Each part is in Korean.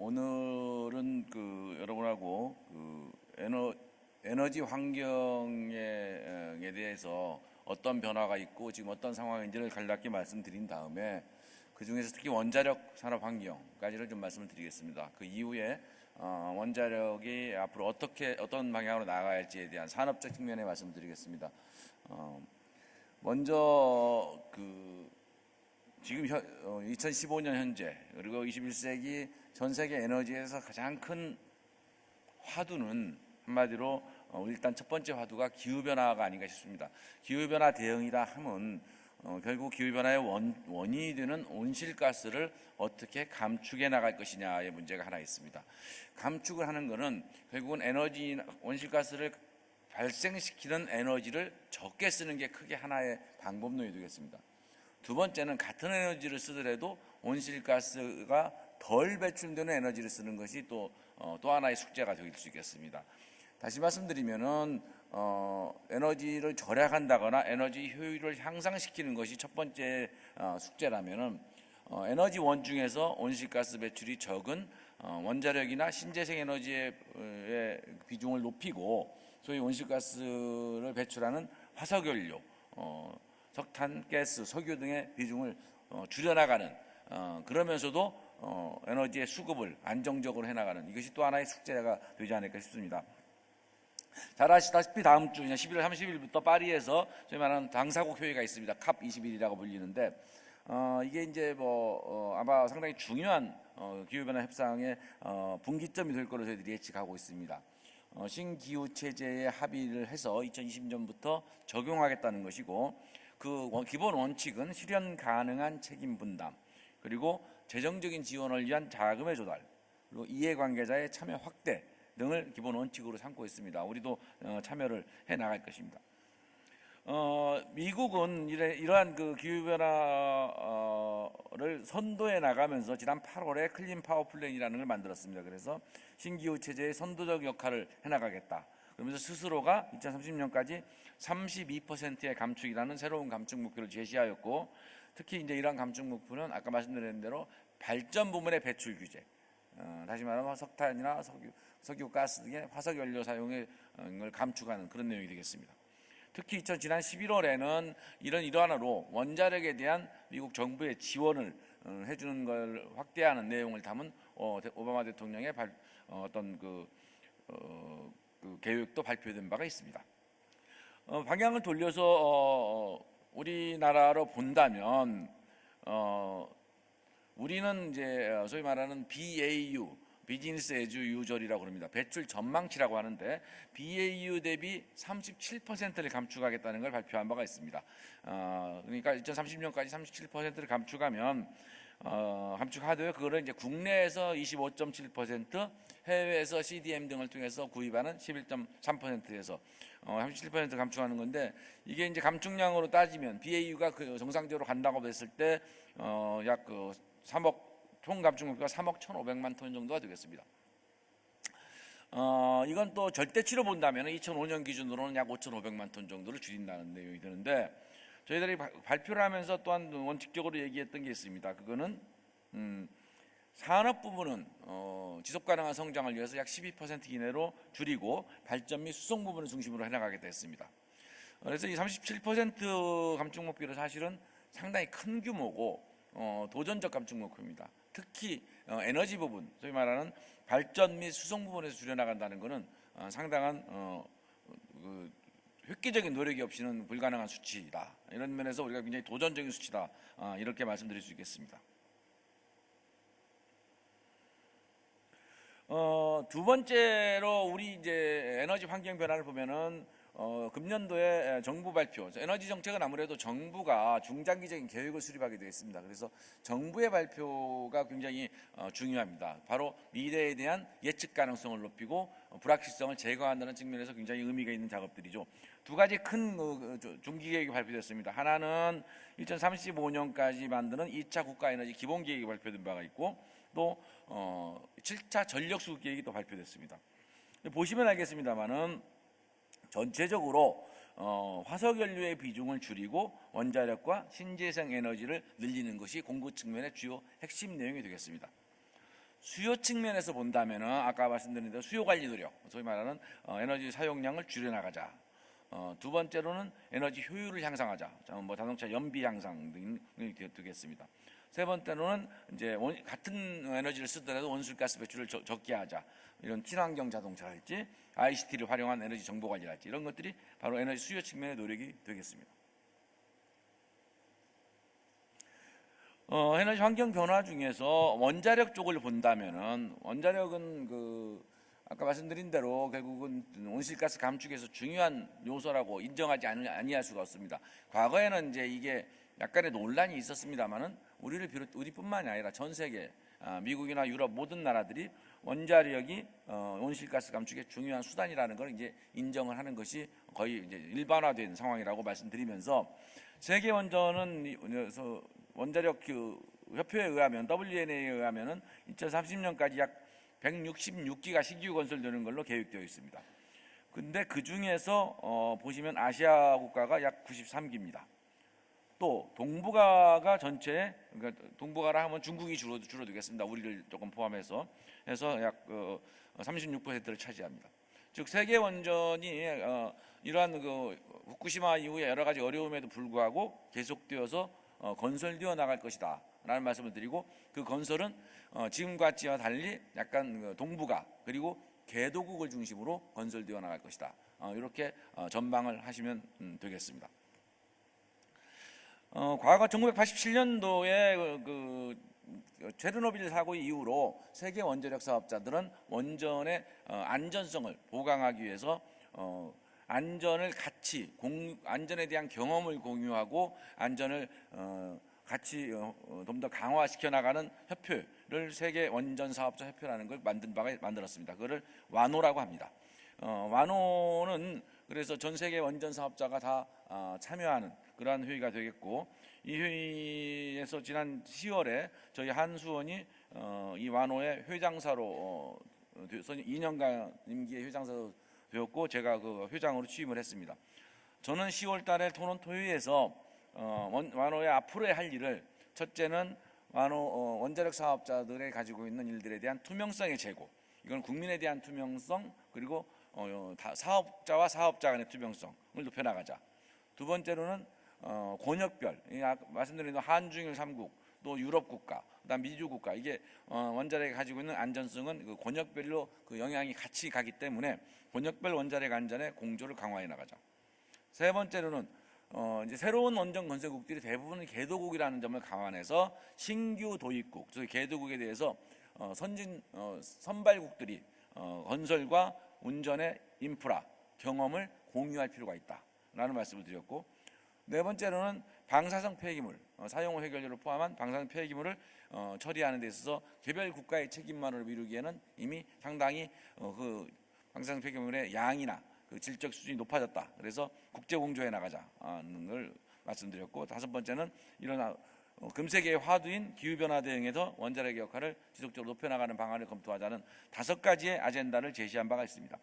오늘은 여러분하고 에너지 환경에 대해서 어떤 변화가 있고 지금 어떤 상황인지를 간략히 말씀드린 다음에 그 중에서 특히 원자력 산업 환경까지를 좀 말씀을 드리겠습니다. 그 이후에 원자력이 앞으로 어떤 방향으로 나아가야 할지에 대한 산업적 측면에 말씀드리겠습니다. 먼저 지금 2015년 현재 그리고 21세기 전 세계 에너지에서 가장 큰 화두는 한마디로 일단 첫 번째 화두가 기후변화가 아닌가 싶습니다. 기후변화 대응이라 함은 결국 기후변화의 원인이 되는 온실가스를 어떻게 감축해 나갈 것이냐의 문제가 하나 있습니다. 감축을 하는 것은 결국은 온실가스를 발생시키는 에너지를 적게 쓰는 게 크게 하나의 방법론이 되겠습니다. 두 번째는 같은 에너지를 쓰더라도 온실가스가 덜 배출되는 에너지를 쓰는 것이 또 하나의 숙제가 될 수 있겠습니다. 다시 말씀드리면은 에너지를 절약한다거나 에너지 효율을 향상시키는 것이 첫 번째 숙제라면은 에너지원 중에서 온실가스 배출이 적은 원자력이나 신재생 에너지의 비중을 높이고 소위 온실가스를 배출하는 화석연료, 석탄가스, 석유 등의 비중을 줄여나가는 그러면서도 에너지의 수급을 안정적으로 해나가는 이것이 또 하나의 숙제가 되지 않을까 싶습니다. 잘 아시다시피 다음 주 11월 30일부터 파리에서 저희 말하는 당사국 회의가 있습니다. 캅 21이라고 불리는데 이게 이제 아마 상당히 중요한 기후변화 협상의 분기점이 될 것으로 저희들이 예측하고 있습니다. 신기후 체제에 합의를 해서 2020년부터 적용하겠다는 것이고 그 기본 원칙은 실현 가능한 책임 분담 그리고 재정적인 지원을 위한 자금의 조달 그리고 이해관계자의 참여 확대 등을 기본 원칙으로 삼고 있습니다. 우리도 참여를 해 나갈 것입니다. 미국은 이러한 기후변화를 선도해 나가면서 지난 8월에 클린 파워 플랜이라는 걸 만들었습니다. 그래서 신기후 체제의 선도적 역할을 해 나가겠다. 그러면서 스스로가 2030년까지 32%의 감축이라는 새로운 감축 목표를 제시하였고, 특히 이제 이러한 감축 목표는 아까 말씀드린 대로 발전 부문의 배출 규제, 다시 말하면 석탄이나 석유, 가스 등의 화석 연료 사용을 감축하는 그런 내용이 되겠습니다. 특히 지난 11월에는 이러한으로 원자력에 대한 미국 정부의 지원을 해주는 걸 확대하는 내용을 담은 오바마 대통령의 계획도 발표된 바가 있습니다. 방향을 돌려서 우리나라로 본다면 우리는 이제 소위 말하는 BAU 비즈니스 애주 유저리라고 합니다. 배출 전망치라고 하는데 BAU 대비 37%를 감축하겠다는 걸 발표한 바가 있습니다. 그러니까 2030년까지 37%를 감축하면 감축하되 그거를 이제 국내에서 25.7%, 해외에서 CDM 등을 통해서 구입하는 11.3%에서 37% 감축하는 건데 이게 이제 감축량으로 따지면 BAU가 정상적으로 간다고 했을 때 약 3억 총 감축 목표가 3억 1,500만 톤 정도가 되겠습니다. 이건 또 절대치로 본다면 2005년 기준으로는 약 5,500만 톤 정도를 줄인다는 내용이 되는데 저희들이 발표를 하면서 또한 원칙적으로 얘기했던 게 있습니다. 그거는 산업 부분은 지속가능한 성장을 위해서 약 12% 이내로 줄이고 발전 및 수송 부분을 중심으로 해나가겠다 했습니다. 그래서 이 37% 감축 목표는 사실은 상당히 큰 규모고 도전적 감축 목표입니다. 특히 에너지 부분, 소위 말하는 발전 및 수송 부분에서 줄여나간다는 것은 상당한 획기적인 노력이 없이는 불가능한 수치다. 이런 면에서 우리가 굉장히 도전적인 수치다. 이렇게 말씀드릴 수 있겠습니다. 두 번째로 우리 이제 에너지 환경 변화를 보면은 금년도에 정부 발표, 에너지 정책은 아무래도 정부가 중장기적인 계획을 수립하게 되어 있습니다. 그래서 정부의 발표가 굉장히 중요합니다. 바로 미래에 대한 예측 가능성을 높이고 불확실성을 제거한다는 측면에서 굉장히 의미가 있는 작업들이죠. 두 가지 큰 중기 계획이 발표됐습니다. 하나는 2035년까지 만드는 2차 국가에너지 기본계획이 발표된 바가 있고 또 7차 전력수급 계획이 또 발표됐습니다. 보시면 알겠습니다만은 전체적으로 화석연료의 비중을 줄이고 원자력과 신재생 에너지를 늘리는 것이 공급 측면의 주요 핵심 내용이 되겠습니다. 수요 측면에서 본다면은 아까 말씀드린 대로 수요 관리 노력, 소위 말하는 에너지 사용량을 줄여나가자. 두 번째로는 에너지 효율을 향상하자. 뭐 자동차 연비 향상 등이 되겠습니다. 세 번째로는 이제 같은 에너지를 쓰더라도 온실가스 배출을 적게 하자. 이런 친환경 자동차랄지 ICT를 활용한 에너지 정보 관리랄지 이런 것들이 바로 에너지 수요 측면의 노력이 되겠습니다. 에너지 환경 변화 중에서 원자력 쪽을 본다면은 원자력은 아까 말씀드린 대로 결국은 온실가스 감축에서 중요한 요소라고 인정하지 아니할 수가 없습니다. 과거에는 이제 이게 약간의 논란이 있었습니다만은 우리뿐만이 아니라 전 세계 미국이나 유럽 모든 나라들이 원자력이 온실가스 감축의 중요한 수단이라는 걸 이제 인정을 하는 것이 거의 이제 일반화된 상황이라고 말씀드리면서 세계 원자력 협회에 의하면 WNA에 의하면은 2030년까지 약 166기가 신규 건설되는 걸로 계획되어 있습니다. 근데 그 중에서 보시면 아시아 국가가 약 93기입니다. 또 동북아가 전체, 그러니까 동북아라 하면 중국이 줄어들겠습니다. 우리를 조금 포함해서 해서 약 36%를 차지합니다. 즉 세계 원전이 이러한 후쿠시마 이후에 여러 가지 어려움에도 불구하고 계속되어서 건설되어 나갈 것이다 라는 말씀을 드리고, 그 건설은 지금과 달리 약간 동북아 그리고 개도국을 중심으로 건설되어 나갈 것이다. 이렇게 전망을 하시면 되겠습니다. 과거 1987년도에 체르노빌 사고 이후로 세계 원자력 사업자들은 원전의 안전성을 보강하기 위해서 안전에 대한 경험을 공유하고 안전을 같이 좀 더 강화시켜 나가는 협회를 세계 원전 사업자 협회라는 걸 만들었습니다. 그거를 와노라고 합니다. 와노는 그래서 전 세계 원전 사업자가 다 참여하는 그러한 회의가 되겠고, 이 회의에서 지난 10월에 저희 한수원이 이 와노의 회장사로 2년간 임기의 회장사로 되었고, 제가 그 회장으로 취임을 했습니다. 저는 10월 달에 토론토 회의에서 와노의 앞으로의 할 일을, 첫째는 와노 원자력 사업자들이 가지고 있는 일들에 대한 투명성의 제고, 이건 국민에 대한 투명성, 그리고 사업자와 사업자 간의 투명성을 높여나가자. 두 번째로는 권역별, 말씀드린 한중일 3국, 또 유럽 국가, 그다음 미주 국가, 이게 원자력이 가지고 있는 안전성은 그 권역별로 그 영향이 같이 가기 때문에 권역별 원자력 안전의 공조를 강화해 나가자. 세 번째로는 이제 새로운 원전 건설국들이 대부분 개도국이라는 점을 감안해서 신규 도입국, 즉 개도국에 대해서 선발국들이 건설과 운전의 인프라 경험을 공유할 필요가 있다라는 말씀을 드렸고, 네 번째로는 방사성 폐기물 사용 해결료를 포함한 방사성 폐기물을 처리하는 데 있어서 개별 국가의 책임만으로 미루기에는 이미 상당히 그 방사성 폐기물의 양이나 그 질적 수준이 높아졌다. 그래서 국제 공조해 나가자는 걸 말씀드렸고, 다섯 번째는 이런 금세계의 화두인 기후변화 대응에서 원자력의 역할을 지속적으로 높여나가는 방안을 검토하자는 5가지의 아젠다를 제시한 바가 있습니다.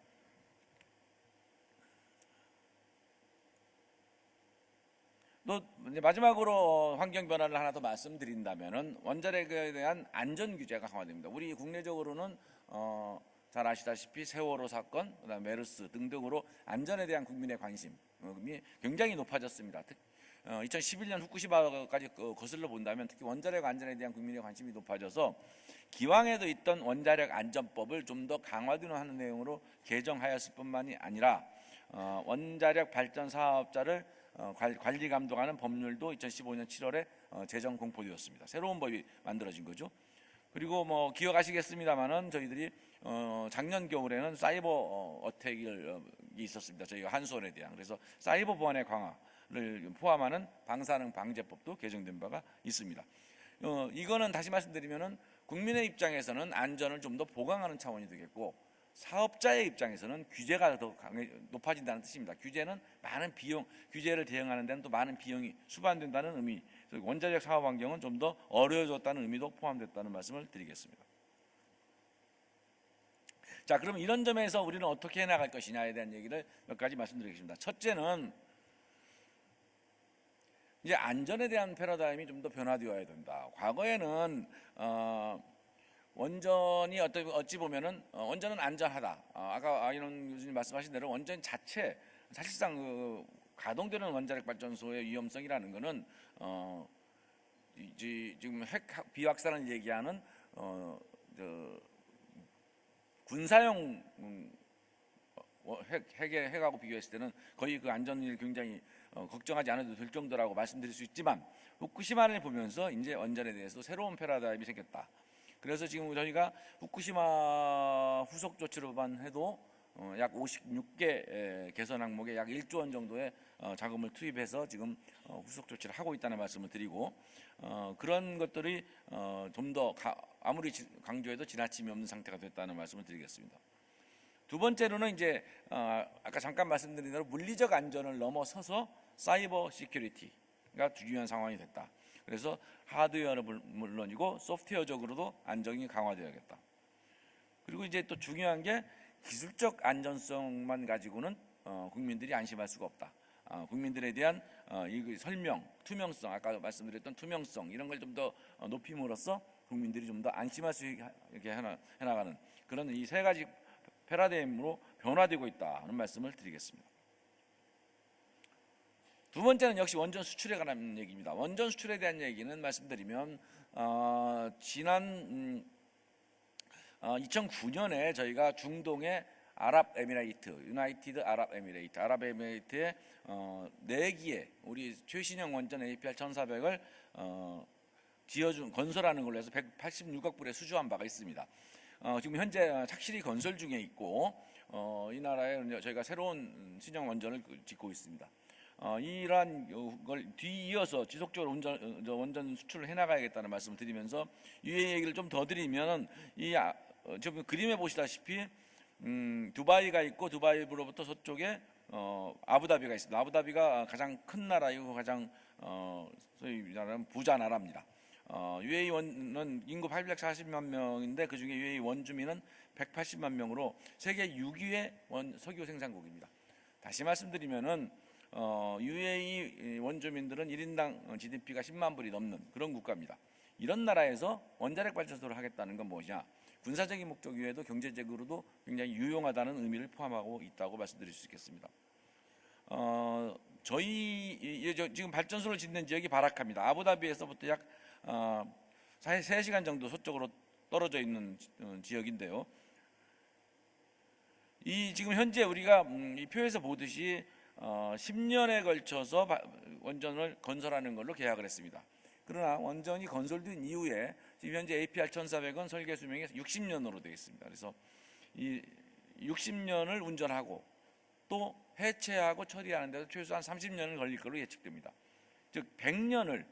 또 마지막으로 환경 변화를 하나 더 말씀드린다면은 원자력에 대한 안전 규제가 강화됩니다. 우리 국내적으로는 잘 아시다시피 세월호 사건, 그다음 메르스 등등으로 안전에 대한 국민의 관심이 굉장히 높아졌습니다. 2011년 후쿠시마까지 거슬러 본다면 특히 원자력 안전에 대한 국민의 관심이 높아져서 기왕에도 있던 원자력 안전법을 좀 더 강화하는 내용으로 개정하였을 뿐만이 아니라 원자력 발전 사업자를 관리 감독하는 법률도 2015년 7월에 제정 공포되었습니다. 새로운 법이 만들어진 거죠. 그리고 뭐 기억하시겠습니다만은 저희들이 작년 겨울에는 사이버 어택이 있었습니다. 저희가 한수원에 대한. 그래서 사이버 보안의 강화를 포함하는 방사능 방제법도 개정된 바가 있습니다. 이거는 다시 말씀드리면은 국민의 입장에서는 안전을 좀 더 보강하는 차원이 되겠고, 사업자의 입장에서는 규제가 더 높아진다는 뜻입니다. 규제는 많은 규제를 대응하는 데는 또 많은 비용이 수반된다는 의미, 원자력 사업 환경은 좀 더 어려워졌다는 의미도 포함됐다는 말씀을 드리겠습니다. 자, 그럼 이런 점에서 우리는 어떻게 해나갈 것이냐에 대한 얘기를 몇 가지 말씀드리겠습니다. 첫째는 이제 안전에 대한 패러다임이 좀 더 변화되어야 된다. 과거에는 원전이 어찌 보면은 원전은 안전하다. 아까 아이론 교수님 말씀하신 대로 원전 자체 사실상 가동되는 원자력 발전소의 위험성이라는 것은 지금 핵 비확산을 얘기하는 군사용 핵하고 비교했을 때는 거의 그 안전을 굉장히 걱정하지 않아도 될 정도라고 말씀드릴 수 있지만, 후쿠시마를 보면서 이제 원전에 대해서 새로운 패러다임이 생겼다. 그래서 지금 저희가 후쿠시마 후속 조치로만 해도 약 56개 개선 항목에 약 1조 원 정도의 자금을 투입해서 지금 후속 조치를 하고 있다는 말씀을 드리고, 그런 것들이 좀 더 아무리 강조해도 지나침이 없는 상태가 됐다는 말씀을 드리겠습니다. 두 번째로는 이제 아까 잠깐 말씀드린 대로 물리적 안전을 넘어서서 사이버 시큐리티가 중요한 상황이 됐다. 그래서 하드웨어는 물론이고 소프트웨어적으로도 안정이 강화되어야겠다. 그리고 이제 또 중요한 게 기술적 안전성만 가지고는 국민들이 안심할 수가 없다. 국민들에 대한 이 설명, 투명성, 아까 말씀드렸던 투명성 이런 걸 좀 더 높임으로써 국민들이 좀 더 안심할 수 있게 해나가는 그런 이 세 가지 패러다임으로 변화되고 있다는 말씀을 드리겠습니다. 두 번째는 역시 원전 수출에 관한 얘기입니다. 원전 수출에 대한 얘기는 말씀드리면 지난 2009년에 저희가 중동의 유나이티드 아랍에미레이트의 4기의 우리 최신형 원전 APR 1400을 건설하는 걸로 해서 186억 불에 수주한 바가 있습니다. 지금 현재 착실히 건설 중에 있고 이 나라에 저희가 새로운 신형 원전을 짓고 있습니다. 이러한 걸 뒤이어서 지속적으로 원전 수출을 해나가야겠다는 말씀을 드리면서 UAE 얘기를 좀 더 드리면 지금 그림에 보시다시피 두바이가 있고 두바이로부터 서쪽에 아부다비가 있습니다. 아부다비가 가장 큰 나라이고 가장 소위 말하는 부자 나라입니다. UAE는 인구 840만 명인데 그중에 UAE 원주민은 180만 명으로 세계 6위의 석유 생산국입니다. 다시 말씀드리면은 UAE 원주민들은 1인당 GDP가 10만 불이 넘는 그런 국가입니다. 이런 나라에서 원자력 발전소를 하겠다는 건 무엇이냐? 군사적인 목적 이외에도 경제적으로도 굉장히 유용하다는 의미를 포함하고 있다고 말씀드릴 수 있겠습니다. 지금 발전소를 짓는 지역이 바라카입니다. 아부다비에서부터 약 3시간 정도 서쪽으로 떨어져 있는 지역인데요. 지금 현재 우리가 이 표에서 보듯이 10년에 걸쳐서 원전을 건설하는 걸로 계약을 했습니다. 그러나 원전이 건설된 이후에 지금 현재 APR 1400은 설계 수명이 60년으로 되어 있습니다. 그래서 이 60년을 운전하고 또 해체하고 처리하는 데도 최소한 30년을 걸릴 것으로 예측됩니다. 즉 100년을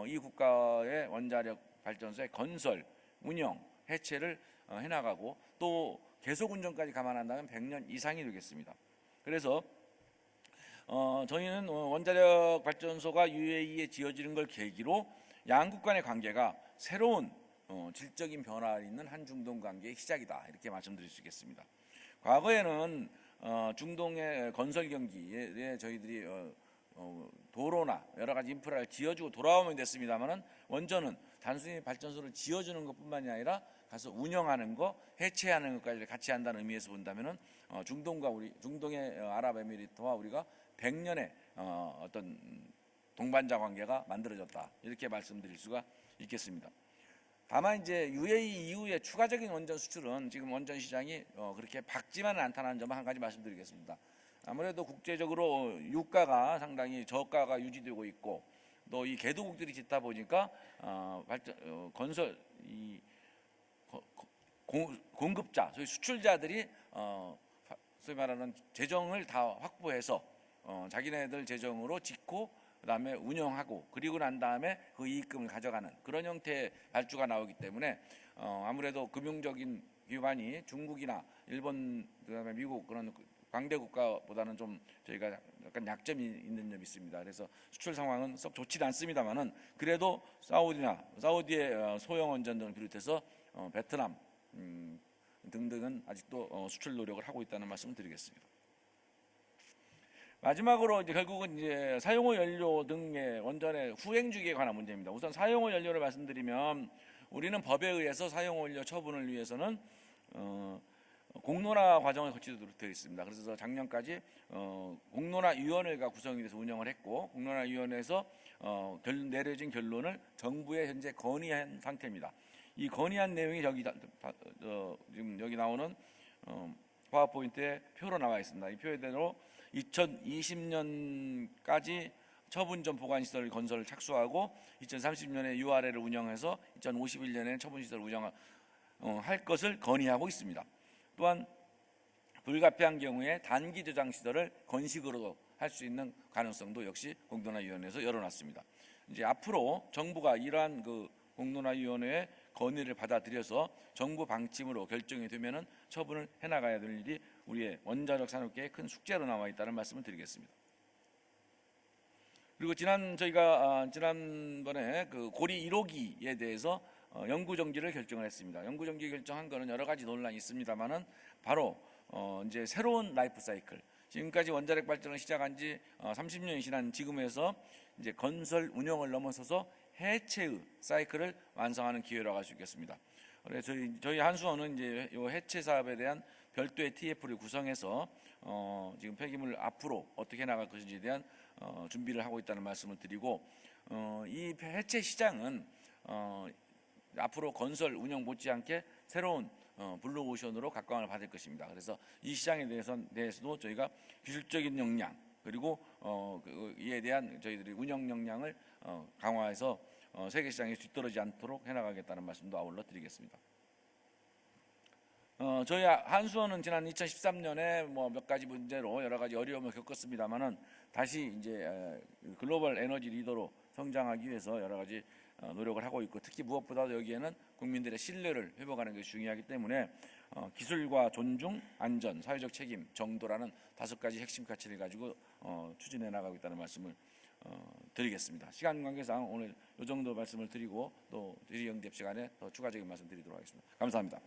이 국가의 원자력 발전소의 건설, 운영, 해체를 해나가고 또 계속 운전까지 감안한다면 100년 이상이 되겠습니다. 그래서 저희는 원자력 발전소가 UAE에 지어지는 걸 계기로 양국 간의 관계가 새로운 질적인 변화가 있는 한중동 관계의 시작이다, 이렇게 말씀드릴 수 있겠습니다. 과거에는 중동의 건설 경기에 저희들이 도로나 여러 가지 인프라를 지어주고 돌아오면 됐습니다만은 원전은 단순히 발전소를 지어주는 것뿐만이 아니라 가서 운영하는 거, 해체하는 것까지 같이 한다는 의미에서 본다면은 중동의 아랍에미리트와 우리가 100년의 어떤 동반자 관계가 만들어졌다, 이렇게 말씀드릴 수가 있겠습니다. 다만 이제 UAE 이후에 추가적인 원전 수출은 지금 원전 시장이 그렇게 밝지만은 않다는 점을 한 가지 말씀드리겠습니다. 아무래도 국제적으로 유가가 상당히 저가가 유지되고 있고 또 이 개도국들이 짓다 보니까 건설 공급자, 소위 수출자들이 소위 말하는 재정을 다 확보해서 자기네들 재정으로 짓고 그다음에 운영하고 그리고 난 다음에 그 이익금을 가져가는 그런 형태의 발주가 나오기 때문에 아무래도 금융적인 기반이 중국이나 일본 그다음에 미국 그런 광대 국가보다는 좀 저희가 약간 약점이 있는 점이 있습니다. 그래서 수출 상황은 썩 좋지는 않습니다만은 그래도 사우디의 소형 원전 등을 비롯해서 베트남 등등은 아직도 수출 노력을 하고 있다는 말씀을 드리겠습니다. 마지막으로 이제 결국은 이제 사용후 연료 등의 원전의 후행 주기에 관한 문제입니다. 우선 사용후 연료를 말씀드리면 우리는 법에 의해서 사용 원료 처분을 위해서는 공론화 과정을 거치도록 되어 있습니다. 그래서 작년까지 공론화위원회가 구성이 돼서 운영을 했고, 공론화위원회에서 내려진 결론을 정부에 현재 건의한 상태입니다. 이 건의한 내용이 지금 여기 나오는 파워포인트에 표로 나와 있습니다. 이 표대로 2020년까지 처분전 보관시설 건설을 착수하고 2030년에 URL을 운영해서 2051년에 처분시설을 운영할 것을 건의하고 있습니다. 또한 불가피한 경우에 단기 저장 시설을 건식으로 할 수 있는 가능성도 역시 공론화위원회에서 열어놨습니다. 이제 앞으로 정부가 이러한 공론화위원회의 건의를 받아들여서 정부 방침으로 결정이 되면은 처분을 해나가야 될 일이 우리의 원자력 산업계의 큰 숙제로 남아 있다는 말씀을 드리겠습니다. 그리고 지난번에 고리 1호기에 대해서 영구 정지를 결정을 했습니다. 영구 정지 결정한 거는 여러 가지 논란이 있습니다만은 바로 이제 새로운 라이프 사이클, 지금까지 원자력 발전을 시작한 지 30년이 지난 지금에서 이제 건설 운영을 넘어서서 해체의 사이클을 완성하는 기회라고 할 수 있겠습니다. 그래서 저희 한수원은 이제 이 해체 사업에 대한 별도의 TF를 구성해서 지금 폐기물 앞으로 어떻게 나갈 것인지에 대한 준비를 하고 있다는 말씀을 드리고, 이 해체 시장은 앞으로 건설 운영 못지않게 새로운 블루오션으로 각광을 받을 것입니다. 그래서 이 시장에 대해서도 저희가 기술적인 역량, 그리고 이에 대한 저희들이 운영 역량을 강화해서 세계 시장에 뒤떨어지지 않도록 해나가겠다는 말씀도 아울러 드리겠습니다. 저희 한수원은 지난 2013년에 몇 가지 문제로 여러 가지 어려움을 겪었습니다만은 다시 이제 글로벌 에너지 리더로 성장하기 위해서 여러 가지 노력을 하고 있고, 특히 무엇보다도 여기에는 국민들의 신뢰를 회복하는 것이 중요하기 때문에 기술과 존중, 안전, 사회적 책임, 정도라는 5가지 핵심 가치를 가지고 추진해 나가고 있다는 말씀을 드리겠습니다. 시간 관계상 오늘 이 정도 말씀을 드리고 또 질의응답 시간에 더 추가적인 말씀 드리도록 하겠습니다. 감사합니다.